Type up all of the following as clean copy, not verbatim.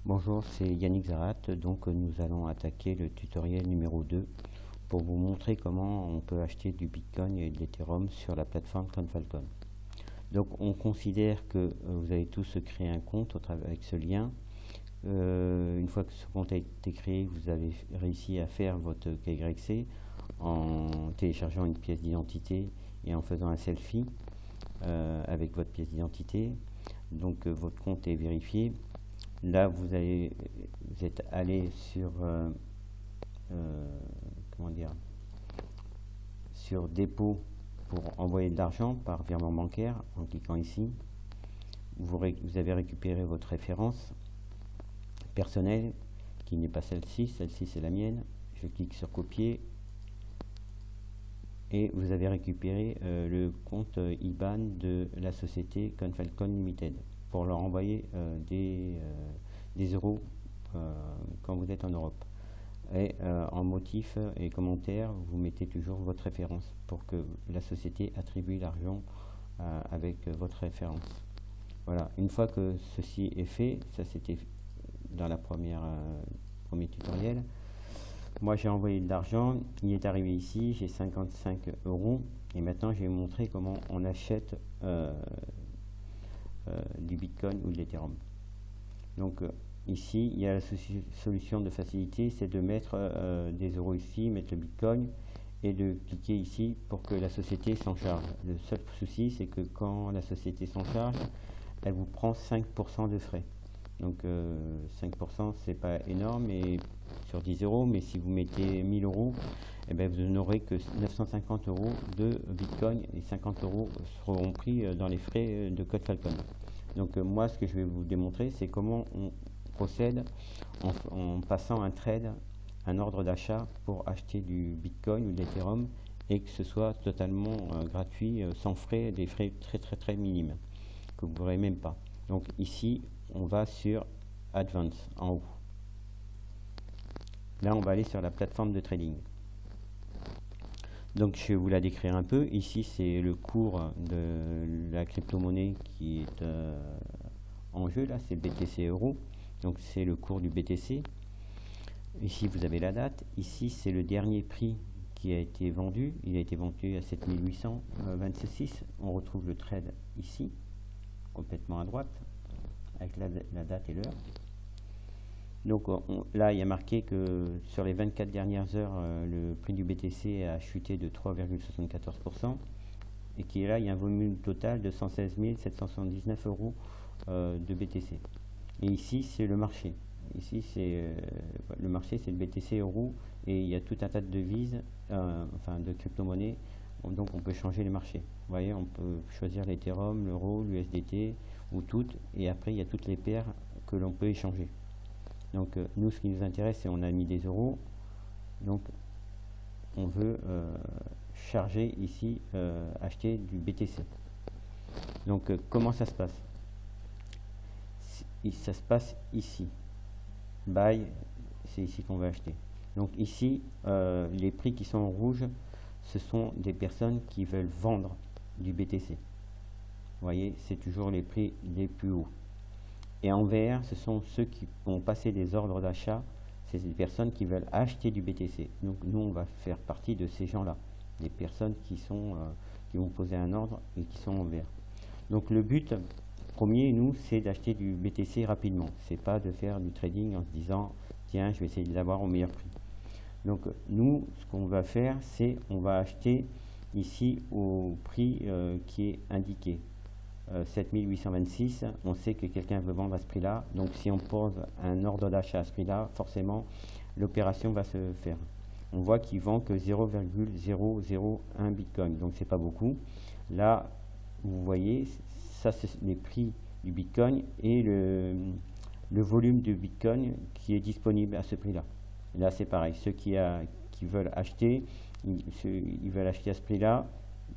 Bonjour, c'est Yannick Zarat. Donc nous allons attaquer le tutoriel numéro 2 pour vous montrer comment on peut acheter du Bitcoin et de l'Ethereum sur la plateforme CoinFalcon. Donc on considère que vous avez tous créé un compte avec ce lien. Une fois que ce compte a été créé, vous avez réussi à faire votre KYC en téléchargeant une pièce d'identité et en faisant un selfie avec votre pièce d'identité. Donc votre compte est vérifié. Là, vous êtes allé sur sur dépôt pour envoyer de l'argent par virement bancaire en cliquant ici. Vous avez récupéré votre référence personnelle qui n'est pas celle-ci c'est la mienne. Je clique sur copier et vous avez récupéré le compte IBAN de la société CoinFalcon Limited pour leur envoyer des euros quand vous êtes en Europe. Et en motif et commentaire, vous mettez toujours votre référence pour que la société attribue l'argent avec votre référence. Voilà, une fois que ceci est fait, ça c'était dans la premier tutoriel. Moi j'ai envoyé de l'argent, il est arrivé ici, j'ai 55 euros et maintenant je vais vous montrer comment on achète du Bitcoin ou de l'Ethereum. Donc ici il y a la solution de facilité, c'est de mettre des euros ici, mettre le Bitcoin et de cliquer ici pour que la société s'en charge. Le seul souci c'est que quand la société s'en charge, elle vous prend 5% de frais. Donc 5% c'est pas énorme et sur 10 euros, mais si vous mettez 1000 euros, eh bien, vous n'aurez que 950 euros de Bitcoin et 50 euros seront pris dans les frais de CoinFalcon. Donc moi ce que je vais vous démontrer c'est comment on procède en passant un trade, un ordre d'achat pour acheter du Bitcoin ou de l'Ethereum et que ce soit totalement gratuit, sans frais, des frais très minimes que vous ne verrez même pas. Donc ici on va sur Advance en haut. Là on va aller sur la plateforme de trading. Donc je vais vous la décrire un peu. Ici c'est le cours de la crypto-monnaie qui est en jeu, là c'est BTC Euro. Donc c'est le cours du BTC. Ici vous avez la date. Ici c'est le dernier prix qui a été vendu. Il a été vendu à 7826. On retrouve le trade ici, complètement à droite, avec la date et l'heure. Donc là il y a marqué que sur les 24 dernières heures le prix du BTC a chuté de 3,74% et qu'il là il y a un volume total de 116 779 euros de BTC. Et ici c'est le marché. Ici c'est le marché, c'est le BTC euro et il y a tout un tas de devises, enfin de crypto-monnaies. Donc on peut changer les marchés. Vous voyez, on peut choisir l'Ethereum, l'euro, l'USDT ou toutes, et après il y a toutes les paires que l'on peut échanger. Donc nous ce qui nous intéresse c'est on a mis des euros, donc on veut charger ici, acheter du BTC. Donc comment ça se passe? Ça se passe ici, buy, c'est ici qu'on va acheter. Donc ici les prix qui sont en rouge, ce sont des personnes qui veulent vendre du BTC. Vous voyez, c'est toujours les prix les plus hauts. Et en vert, ce sont ceux qui ont passé des ordres d'achat, c'est des personnes qui veulent acheter du BTC. Donc nous, on va faire partie de ces gens-là, des personnes qui vont poser un ordre et qui sont en vert. Donc le but premier, nous, c'est d'acheter du BTC rapidement. C'est pas de faire du trading en se disant, tiens, je vais essayer de l'avoir au meilleur prix. Donc nous, ce qu'on va faire, c'est on va acheter ici au prix qui est indiqué. 7826, on sait que quelqu'un veut vendre à ce prix-là, donc si on pose un ordre d'achat à ce prix-là, forcément l'opération va se faire. On voit qu'il vend que 0,001 Bitcoin, donc c'est pas beaucoup. Là, vous voyez, ça c'est les prix du Bitcoin et le volume de Bitcoin qui est disponible à ce prix-là. Là c'est pareil, ceux qui veulent acheter, ils veulent acheter à ce prix-là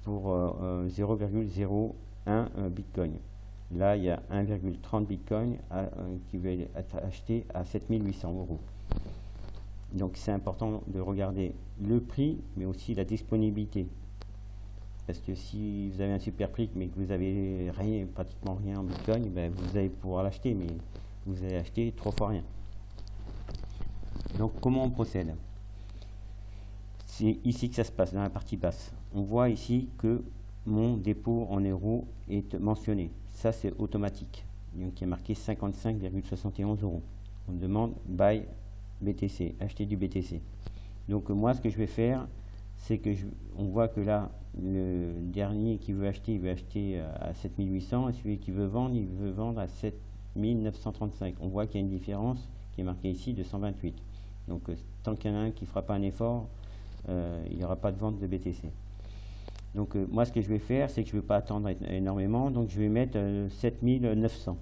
pour 0,01 Bitcoin. Là, il y a 1,30 Bitcoin qui va être acheté à 7800 euros. Donc, c'est important de regarder le prix, mais aussi la disponibilité. Parce que si vous avez un super prix, mais que vous avez pratiquement rien en Bitcoin, ben, vous allez pouvoir l'acheter, mais vous allez acheter 3 fois rien. Donc comment on procède? C'est ici que ça se passe, dans la partie basse. On voit ici que mon dépôt en euros est mentionné. Ça, c'est automatique. Donc il y a marqué 55,71 €. On demande buy BTC, acheter du BTC. Donc moi, ce que je vais faire, c'est que on voit que là, le dernier qui veut acheter, il veut acheter à 7800, et celui qui veut vendre, il veut vendre à 7935. On voit qu'il y a une différence qui est marquée ici de 128. Donc tant qu'il y en a un qui ne fera pas un effort, il n'y aura pas de vente de BTC. Donc moi, ce que je vais faire, c'est que je ne vais pas attendre énormément, donc je vais mettre 7900.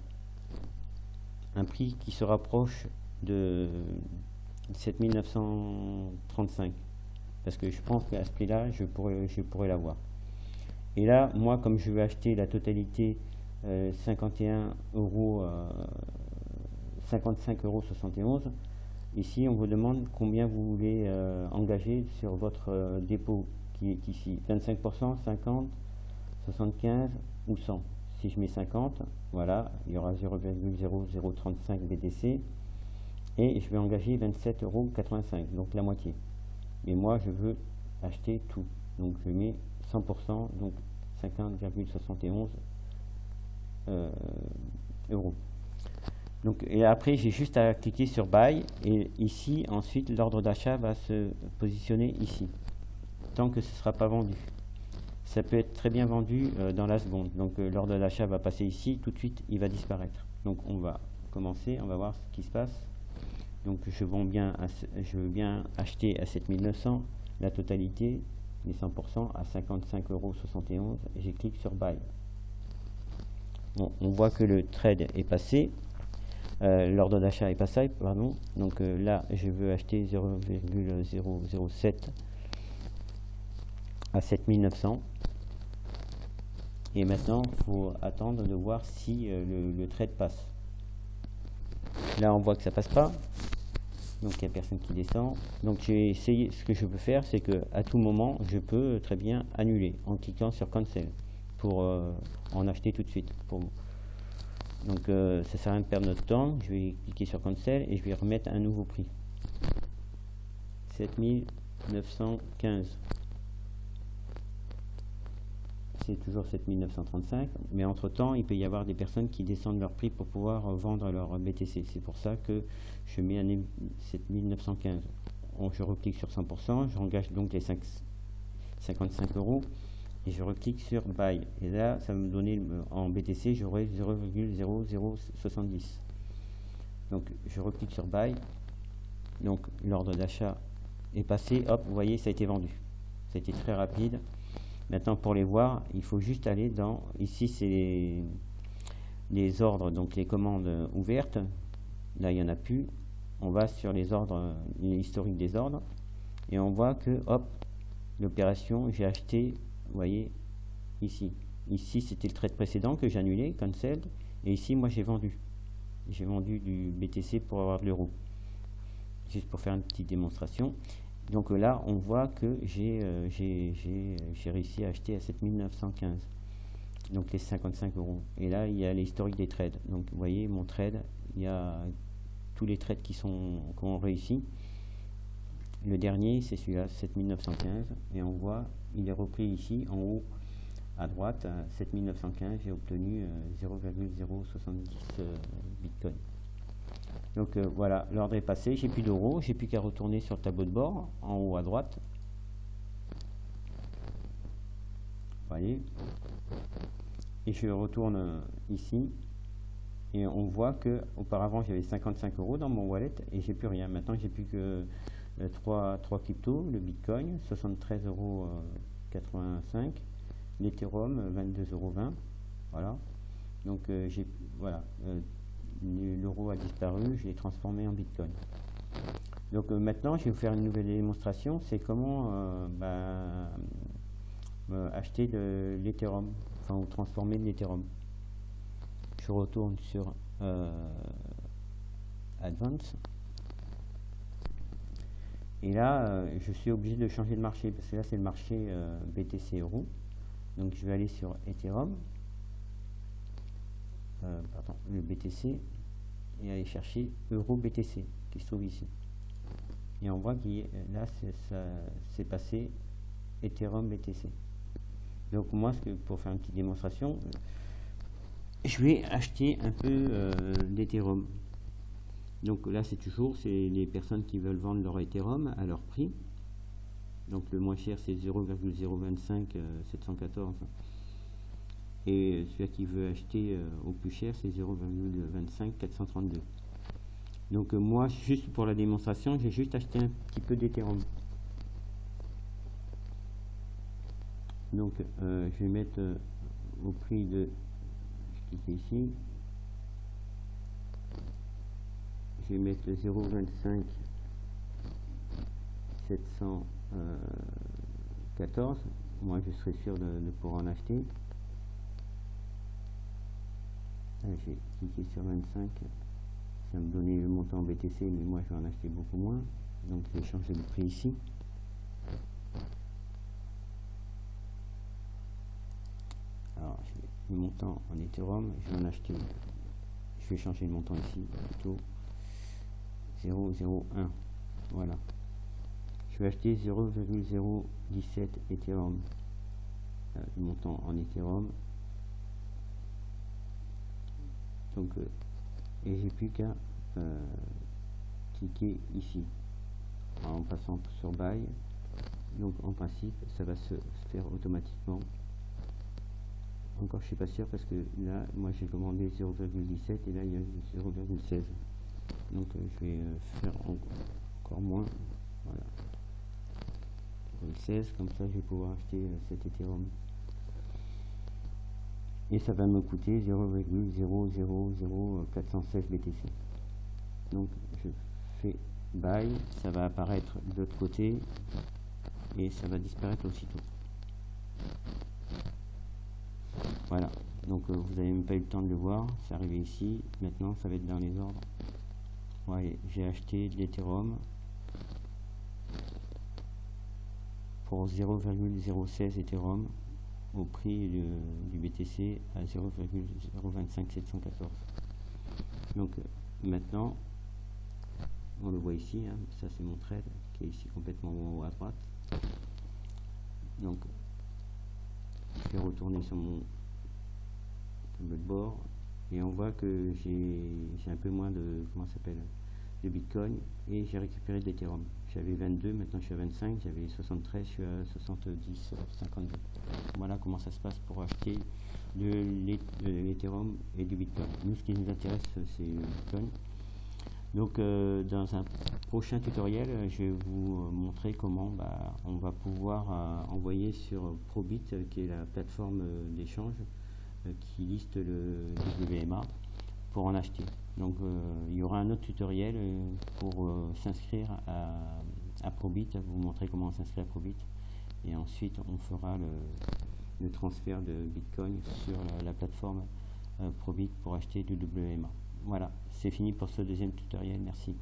Un prix qui se rapproche de 7935. Parce que je pense qu'à ce prix-là, je pourrais l'avoir. Et là, moi, comme je veux acheter la totalité 55,71 €, ici, on vous demande combien vous voulez engager sur votre dépôt qui est ici. 25%, 50, 75 ou 100. Si je mets 50, voilà, il y aura 0,0035 BTC et je vais engager 27,85 €, donc la moitié. Et moi, je veux acheter tout. Donc, je mets 100%, donc 50,71 €. Donc, et après, j'ai juste à cliquer sur Buy. Et ici, ensuite, l'ordre d'achat va se positionner ici. Tant que ce ne sera pas vendu. Ça peut être très bien vendu dans la seconde. Donc, l'ordre d'achat va passer ici. Tout de suite, il va disparaître. Donc, on va commencer. On va voir ce qui se passe. Donc je veux bien acheter à 7900 la totalité, les 100% à 55,71 €. Je clique sur Buy. Bon, on voit que le trade est passé, l'ordre d'achat est passé, pardon. Donc là, je veux acheter 0,007 à 7900. Et maintenant, il faut attendre de voir si le trade passe. Là, on voit que ça passe pas. Donc il n'y a personne qui descend. Donc j'ai essayé, ce que je peux faire, c'est que à tout moment, je peux très bien annuler en cliquant sur Cancel pour en acheter tout de suite. Donc ça sert à rien de perdre notre temps. Je vais cliquer sur Cancel et je vais remettre un nouveau prix. 7915. C'est toujours 7935, mais entre temps il peut y avoir des personnes qui descendent leur prix pour pouvoir vendre leur BTC. C'est pour ça que je mets un 7915. Je reclique sur 100%, je engage donc les 55 € et je reclique sur Buy. Et là, ça va me donner en BTC, j'aurai 0,0070. Donc je reclique sur Buy. Donc l'ordre d'achat est passé. Hop, vous voyez, ça a été vendu. Ça a été très rapide. Maintenant, pour les voir, il faut juste aller dans, ici c'est les ordres, donc les commandes ouvertes. Là, il n'y en a plus. On va sur les ordres, l'historique des ordres, et on voit que, hop, l'opération, j'ai acheté, vous voyez, ici. Ici, c'était le trade précédent que j'ai annulé, cancelled, et ici, moi, j'ai vendu. J'ai vendu du BTC pour avoir de l'euro. Juste pour faire une petite démonstration. Donc là, on voit que j'ai réussi à acheter à 7915. Donc les 55 €. Et là, il y a l'historique des trades. Donc vous voyez, mon trade, il y a tous les trades qui ont réussi. Le dernier, c'est celui-là, 7915. Et on voit, il est repris ici, en haut, à droite, à 7915. J'ai obtenu 0,070 Bitcoin. Donc voilà, l'ordre est passé, j'ai plus d'euros, j'ai plus qu'à retourner sur le tableau de bord, en haut à droite. Vous voyez. Et je retourne ici. Et on voit que auparavant j'avais 55 € dans mon wallet et j'ai plus rien. Maintenant j'ai plus que 3 cryptos, le Bitcoin, 73,85 €, l'Ethereum, 22,20 €. Voilà. Donc voilà. L'euro a disparu, je l'ai transformé en Bitcoin. Donc maintenant, je vais vous faire une nouvelle démonstration. C'est comment acheter de l'Ethereum, enfin ou transformer de l'Ethereum. Je retourne sur Advance. Et là, je suis obligé de changer de marché parce que là, c'est le marché BTC Euro. Donc je vais aller sur Ethereum. Le BTC, et aller chercher Euro BTC qui se trouve ici. Et on voit que là, c'est passé Ethereum BTC. Donc moi, pour faire une petite démonstration, je vais acheter un peu d'Ethereum. Donc là, c'est les personnes qui veulent vendre leur Ethereum à leur prix. Donc le moins cher, c'est 0,025 714. Et celui qui veut acheter au plus cher, c'est 0,25 432. Donc moi, juste pour la démonstration, j'ai juste acheté un petit peu d'Ethereum. Donc je vais mettre au prix de, je clique ici, je vais mettre 0,25 714. Moi je serai sûr de pouvoir en acheter. J'ai cliqué sur 25, ça me donnait le montant en BTC, mais moi je vais en acheter beaucoup moins, donc je vais changer le prix ici. Alors le montant en Ethereum, je vais en acheter, je vais changer le montant ici, plutôt 0,01, voilà. Je vais acheter 0,017 Ethereum, le montant en Ethereum. Donc, et j'ai plus qu'à cliquer ici en passant sur Buy. Donc en principe ça va se faire automatiquement. Encore je suis pas sûr parce que là moi j'ai commandé 0,17 et là il y a 0,16. Donc je vais faire encore moins. Voilà. 0,16, comme ça je vais pouvoir acheter cet Ethereum. Et ça va me coûter 0,000416 BTC. Donc je fais Buy, ça va apparaître de l'autre côté et ça va disparaître aussitôt. Voilà, donc vous n'avez même pas eu le temps de le voir, c'est arrivé ici, maintenant ça va être dans les ordres. Ouais, j'ai acheté de l'Ethereum pour 0,016 Ethereum au prix du BTC à 0,025 714. Donc maintenant on le voit ici, hein, ça c'est mon trade qui est ici complètement en haut à droite. Donc je vais retourner sur mon tableau de bord et on voit que j'ai un peu moins de de Bitcoin et j'ai récupéré de l'Ethereum. J'avais 22, maintenant je suis à 25, j'avais 73, je suis à 70, 52. Voilà comment ça se passe pour acheter de l'Ethereum et du Bitcoin. Nous, ce qui nous intéresse, c'est le Bitcoin. Donc dans un prochain tutoriel, je vais vous montrer comment on va pouvoir envoyer sur Probit, qui est la plateforme d'échange qui liste le WMA, pour en acheter. Donc il y aura un autre tutoriel pour s'inscrire à Probit, vous montrer comment s'inscrire à Probit, et ensuite on fera le transfert de Bitcoin sur la plateforme Probit pour acheter du WMA. Voilà, c'est fini pour ce deuxième tutoriel, merci.